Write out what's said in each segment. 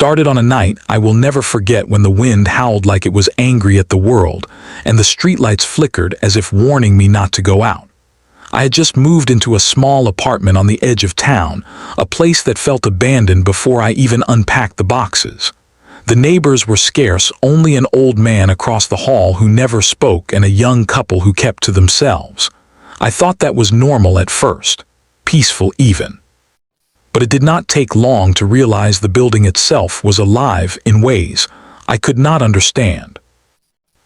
started on a night I will never forget when the wind howled like it was angry at the world, and the streetlights flickered as if warning me not to go out. I had just moved into a small apartment on the edge of town, a place that felt abandoned before I even unpacked the boxes. The neighbors were scarce, only an old man across the hall who never spoke and a young couple who kept to themselves. I thought that was normal at first, peaceful even. But it did not take long to realize the building itself was alive in ways I could not understand.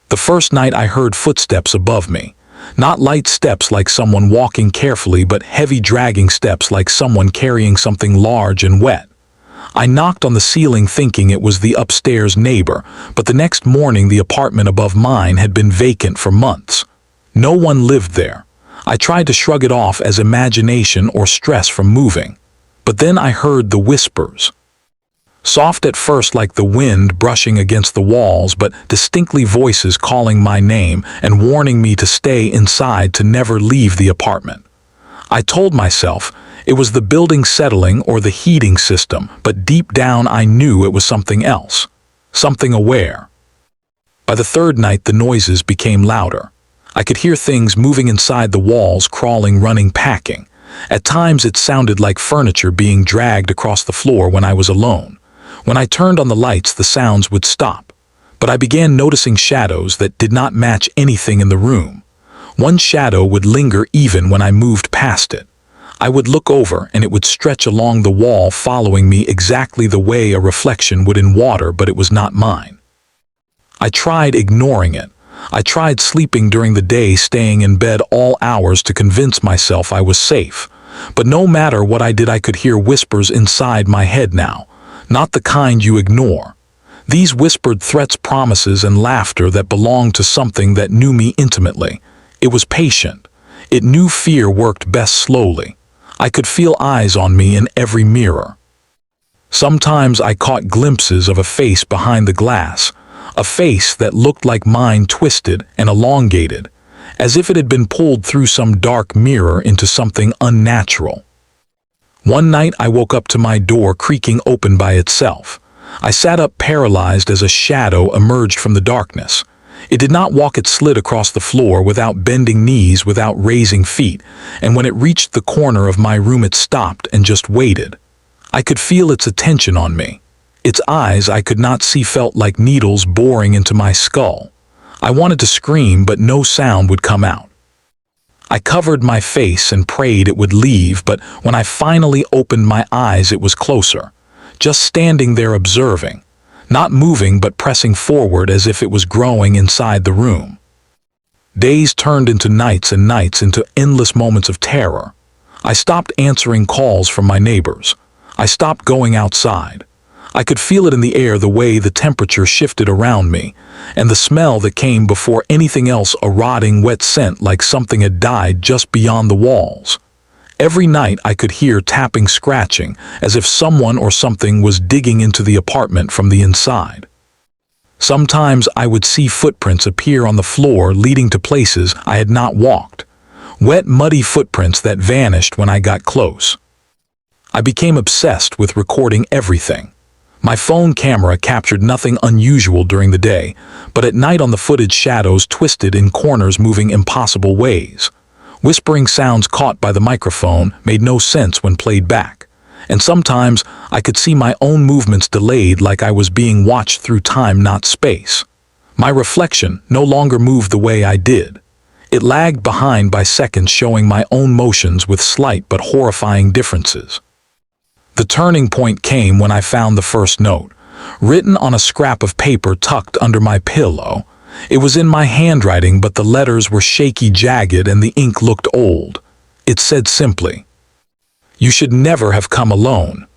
The first night I heard footsteps above me. Not light steps like someone walking carefully, but heavy dragging steps like someone carrying something large and wet. I knocked on the ceiling thinking it was the upstairs neighbor, but the next morning the apartment above mine had been vacant for months. No one lived there. I tried to shrug it off as imagination or stress from moving. But then I heard the whispers. Soft at first like the wind brushing against the walls, but distinctly voices calling my name and warning me to stay inside, to never leave the apartment. I told myself it was the building settling or the heating system, but deep down I knew it was something else, something aware. By the third night the noises became louder. I could hear things moving inside the walls, crawling, running, packing. At times it sounded like furniture being dragged across the floor when I was alone. When I turned on the lights, the sounds would stop, but I began noticing shadows that did not match anything in the room. One shadow would linger even when I moved past it. I would look over and it would stretch along the wall, following me exactly the way a reflection would in water, but it was not mine. I tried ignoring it. I tried sleeping during the day, staying in bed all hours to convince myself I was safe. But no matter what I did, I could hear whispers inside my head now. Not the kind you ignore. These whispered threats, promises, and laughter that belonged to something that knew me intimately. It was patient. It knew fear worked best slowly. I could feel eyes on me in every mirror. Sometimes I caught glimpses of a face behind the glass, a face that looked like mine, twisted and elongated, as if it had been pulled through some dark mirror into something unnatural. One night I woke up to my door creaking open by itself. I sat up paralyzed as a shadow emerged from the darkness. It did not walk, it slid across the floor without bending knees, without raising feet, and when it reached the corner of my room it stopped and just waited. I could feel its attention on me. Its eyes I could not see felt like needles boring into my skull. I wanted to scream, but no sound would come out. I covered my face and prayed it would leave, but when I finally opened my eyes it was closer, just standing there observing, not moving but pressing forward as if it was growing inside the room. Days turned into nights and nights into endless moments of terror. I stopped answering calls from my neighbors. I stopped going outside. I could feel it in the air, the way the temperature shifted around me, and the smell that came before anything else, a rotting, wet scent like something had died just beyond the walls. Every night I could hear tapping, scratching, as if someone or something was digging into the apartment from the inside. Sometimes I would see footprints appear on the floor, leading to places I had not walked. Wet, muddy footprints that vanished when I got close. I became obsessed with recording everything. My phone camera captured nothing unusual during the day, but at night on the footage, shadows twisted in corners, moving impossible ways. Whispering sounds caught by the microphone made no sense when played back, and sometimes I could see my own movements delayed, like I was being watched through time, not space. My reflection no longer moved the way I did. It lagged behind by seconds, showing my own motions with slight but horrifying differences. The turning point came when I found the first note, written on a scrap of paper tucked under my pillow. It was in my handwriting, but the letters were shaky, jagged, and the ink looked old. It said simply, "You should never have come alone."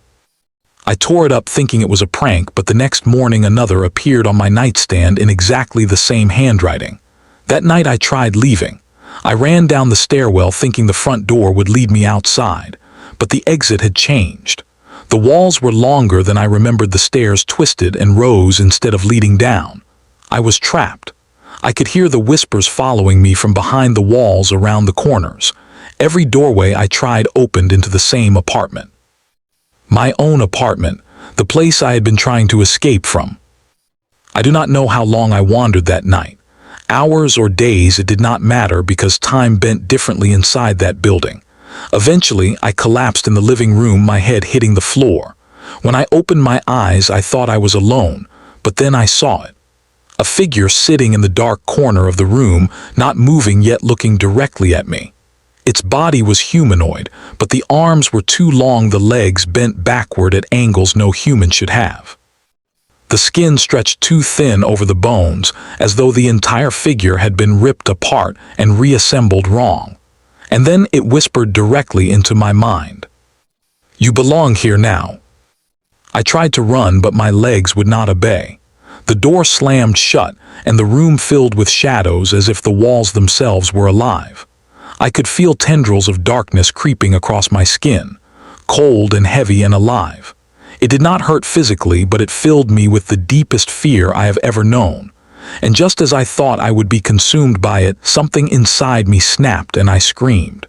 I tore it up thinking it was a prank, but the next morning another appeared on my nightstand in exactly the same handwriting. That night I tried leaving. I ran down the stairwell thinking the front door would lead me outside, but the exit had changed. The walls were longer than I remembered, the stairs twisted and rose instead of leading down. I was trapped. I could hear the whispers following me from behind the walls, around the corners. Every doorway I tried opened into the same apartment. My own apartment, the place I had been trying to escape from. I do not know how long I wandered that night. Hours or days, it did not matter because time bent differently inside that building. Eventually, I collapsed in the living room, my head hitting the floor. When I opened my eyes, I thought I was alone, but then I saw it. A figure sitting in the dark corner of the room, not moving yet looking directly at me. Its body was humanoid, but the arms were too long, the legs bent backward at angles no human should have. The skin stretched too thin over the bones, as though the entire figure had been ripped apart and reassembled wrong. And then it whispered directly into my mind. "You belong here now." I tried to run, but my legs would not obey. The door slammed shut, and the room filled with shadows as if the walls themselves were alive. I could feel tendrils of darkness creeping across my skin, cold and heavy and alive. It did not hurt physically, but it filled me with the deepest fear I have ever known. And just as I thought I would be consumed by it, something inside me snapped and I screamed.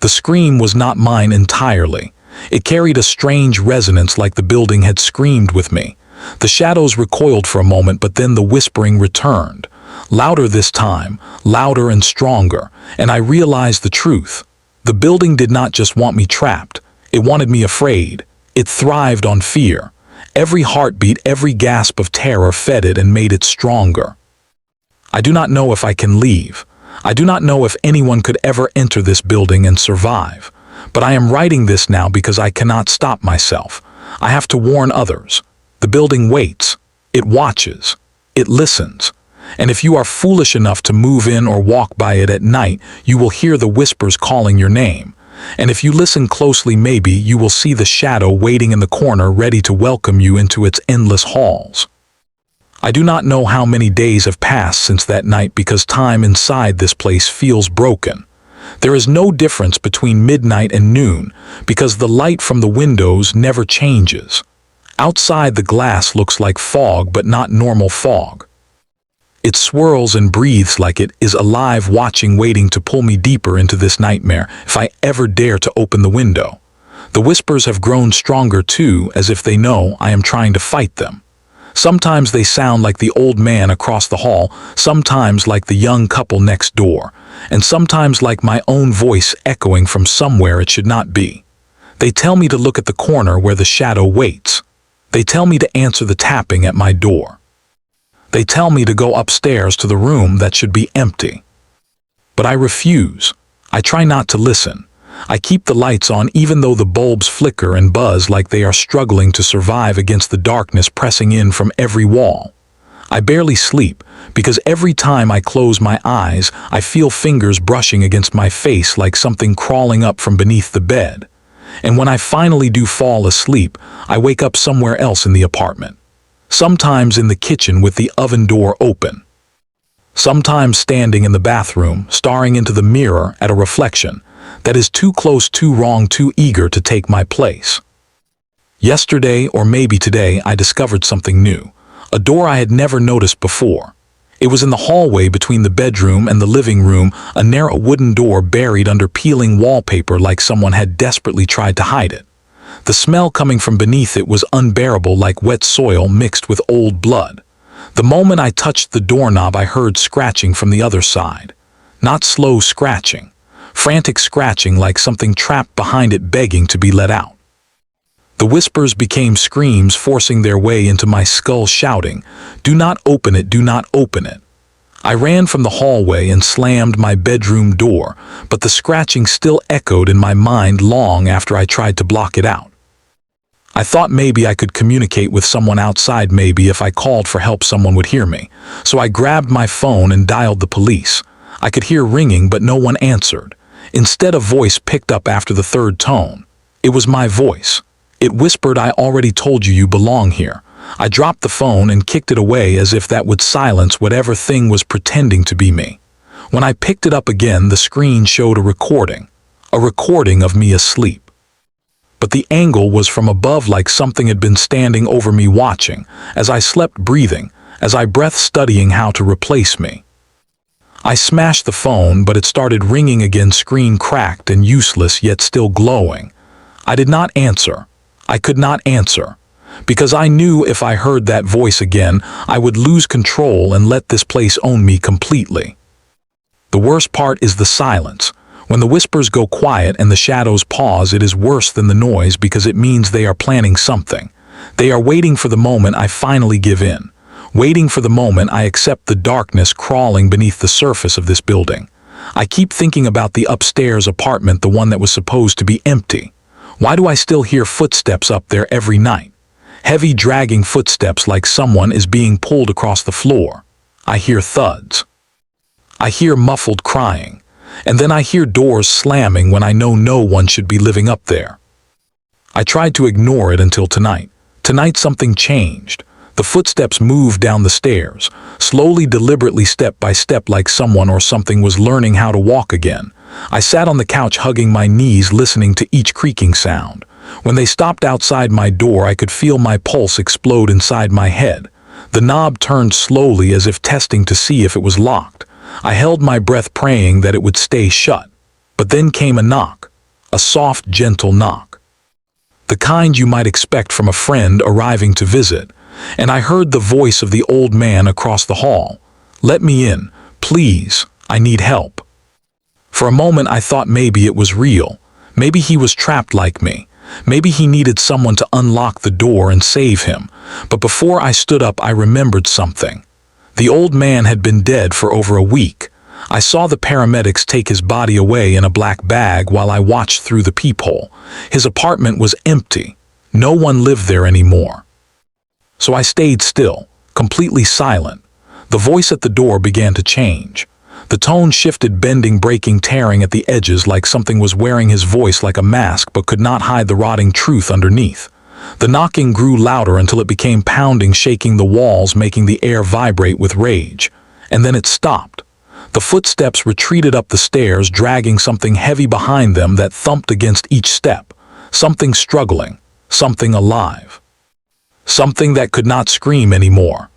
The scream was not mine entirely. It carried a strange resonance, like the building had screamed with me. The shadows recoiled for a moment, but then the whispering returned. Louder this time, louder and stronger, and I realized the truth. The building did not just want me trapped, it wanted me afraid. It thrived on fear. Every heartbeat, every gasp of terror fed it and made it stronger. I do not know if I can leave. I do not know if anyone could ever enter this building and survive. But I am writing this now because I cannot stop myself. I have to warn others. The building waits. It watches. It listens. And if you are foolish enough to move in or walk by it at night, you will hear the whispers calling your name. And if you listen closely, maybe you will see the shadow waiting in the corner, ready to welcome you into its endless halls. I do not know how many days have passed since that night, because time inside this place feels broken. There is no difference between midnight and noon, because the light from the windows never changes. Outside, the glass looks like fog, but not normal fog. It swirls and breathes like it is alive, watching, waiting to pull me deeper into this nightmare if I ever dare to open the window. The whispers have grown stronger too, as if they know I am trying to fight them. Sometimes they sound like the old man across the hall, sometimes like the young couple next door, and sometimes like my own voice echoing from somewhere it should not be. They tell me to look at the corner where the shadow waits. They tell me to answer the tapping at my door. They tell me to go upstairs to the room that should be empty. But I refuse. I try not to listen. I keep the lights on even though the bulbs flicker and buzz like they are struggling to survive against the darkness pressing in from every wall. I barely sleep because every time I close my eyes, I feel fingers brushing against my face like something crawling up from beneath the bed. And when I finally do fall asleep, I wake up somewhere else in the apartment. Sometimes in the kitchen with the oven door open. Sometimes standing in the bathroom, staring into the mirror at a reflection that is too close, too wrong, too eager to take my place. Yesterday, or maybe today, I discovered something new. A door I had never noticed before. It was in the hallway between the bedroom and the living room, a narrow wooden door buried under peeling wallpaper like someone had desperately tried to hide it. The smell coming from beneath it was unbearable, like wet soil mixed with old blood. The moment I touched the doorknob, I heard scratching from the other side. Not slow scratching, frantic scratching like something trapped behind it begging to be let out. The whispers became screams, forcing their way into my skull, shouting, "Do not open it, do not open it." I ran from the hallway and slammed my bedroom door, but the scratching still echoed in my mind long after I tried to block it out. I thought maybe I could communicate with someone outside, maybe if I called for help someone would hear me. So I grabbed my phone and dialed the police. I could hear ringing, but no one answered. Instead, a voice picked up after the third tone. It was my voice. It whispered, "I already told you, you belong here." I dropped the phone and kicked it away as if that would silence whatever thing was pretending to be me. When I picked it up again, the screen showed a recording of me asleep. But the angle was from above, like something had been standing over me watching, as I slept, breathing, as I breathed, studying how to replace me. I smashed the phone, but it started ringing again, screen cracked and useless yet still glowing. I did not answer. I could not answer. because I knew if I heard that voice again, I would lose control and let this place own me completely. The worst part is the silence. When the whispers go quiet and the shadows pause, it is worse than the noise because it means they are planning something. They are waiting for the moment I finally give in, waiting for the moment I accept the darkness crawling beneath the surface of this building. I keep thinking about the upstairs apartment, the one that was supposed to be empty. Why do I still hear footsteps up there every night? Heavy dragging footsteps like someone is being pulled across the floor. I hear thuds. I hear muffled crying. And then I hear doors slamming when I know no one should be living up there. I tried to ignore it until tonight. Tonight something changed. The footsteps moved down the stairs, slowly, deliberately, step by step, like someone or something was learning how to walk again. I sat on the couch hugging my knees, listening to each creaking sound. When they stopped outside my door, I could feel my pulse explode inside my head. The knob turned slowly as if testing to see if it was locked. I held my breath, praying that it would stay shut. But then came a knock, a soft, gentle knock. The kind you might expect from a friend arriving to visit, and I heard the voice of the old man across the hall. "Let me in, please, I need help." For a moment I thought maybe it was real. Maybe he was trapped like me. Maybe he needed someone to unlock the door and save him. But before I stood up, I remembered something. The old man had been dead for over a week. I saw the paramedics take his body away in a black bag while I watched through the peephole. His apartment was empty. No one lived there anymore. So I stayed still, completely silent. The voice at the door began to change. The tone shifted, bending, breaking, tearing at the edges, like something was wearing his voice like a mask but could not hide the rotting truth underneath. The knocking grew louder until it became pounding, shaking the walls, making the air vibrate with rage. And then it stopped. The footsteps retreated up the stairs, dragging something heavy behind them that thumped against each step. Something struggling, something alive. Something that could not scream anymore.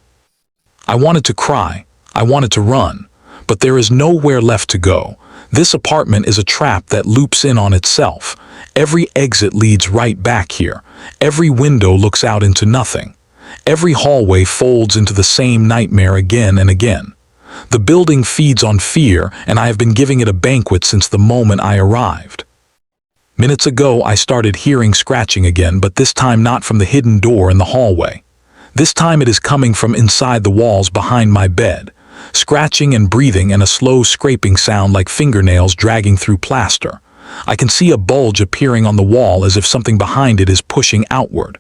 I wanted to cry. I wanted to run. But there is nowhere left to go. This apartment is a trap that loops in on itself. Every exit leads right back here. Every window looks out into nothing. Every hallway folds into the same nightmare again and again. The building feeds on fear, and I have been giving it a banquet since the moment I arrived. Minutes ago, I started hearing scratching again, but this time not from the hidden door in the hallway. This time it is coming from inside the walls behind my bed. Scratching and breathing, and a slow scraping sound like fingernails dragging through plaster. I can see a bulge appearing on the wall as if something behind it is pushing outward.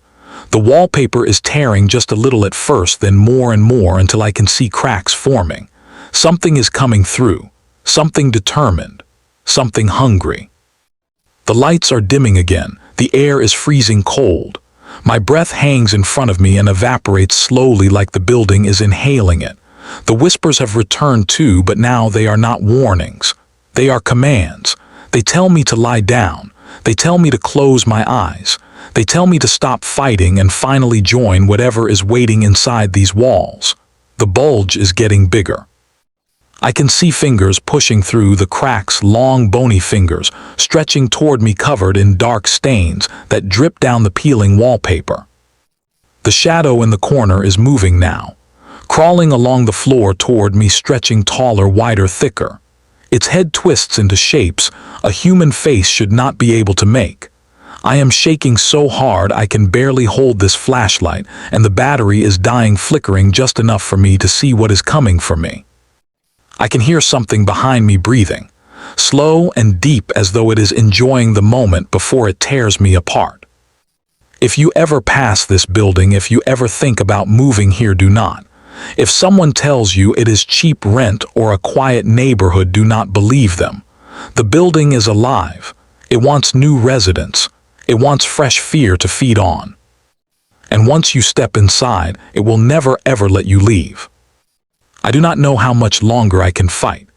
The wallpaper is tearing just a little at first, then more and more until I can see cracks forming. Something is coming through. Something determined. Something hungry. The lights are dimming again. The air is freezing cold. My breath hangs in front of me and evaporates slowly like the building is inhaling it. The whispers have returned too, but now they are not warnings. They are commands. They tell me to lie down. They tell me to close my eyes. They tell me to stop fighting and finally join whatever is waiting inside these walls. The bulge is getting bigger. I can see fingers pushing through the cracks, long bony fingers, stretching toward me, covered in dark stains that drip down the peeling wallpaper. The shadow in the corner is moving now, crawling along the floor toward me, stretching taller, wider, thicker. Its head twists into shapes a human face should not be able to make. I am shaking so hard I can barely hold this flashlight, and the battery is dying, flickering just enough for me to see what is coming for me. I can hear something behind me breathing, slow and deep, as though it is enjoying the moment before it tears me apart. If you ever pass this building, if you ever think about moving here, do not. If someone tells you it is cheap rent or a quiet neighborhood, do not believe them. The building is alive. It wants new residents. It wants fresh fear to feed on. And once you step inside, it will never ever let you leave. I do not know how much longer I can fight.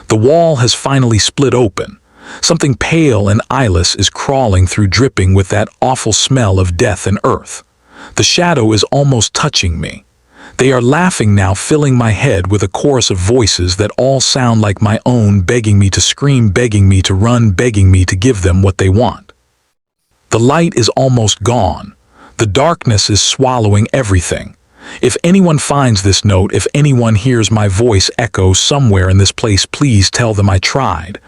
The wall has finally split open. Something pale and eyeless is crawling through, dripping with that awful smell of death and earth. The shadow is almost touching me. They are laughing now, filling my head with a chorus of voices that all sound like my own, begging me to scream, begging me to run, begging me to give them what they want. The light is almost gone. The darkness is swallowing everything. If anyone finds this note, if anyone hears my voice echo somewhere in this place, please tell them I tried.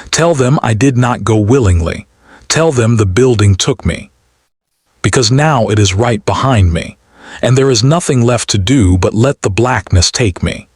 Tell them I did not go willingly. Tell them the building took me. Because now it is right behind me, and there is nothing left to do but let the blackness take me.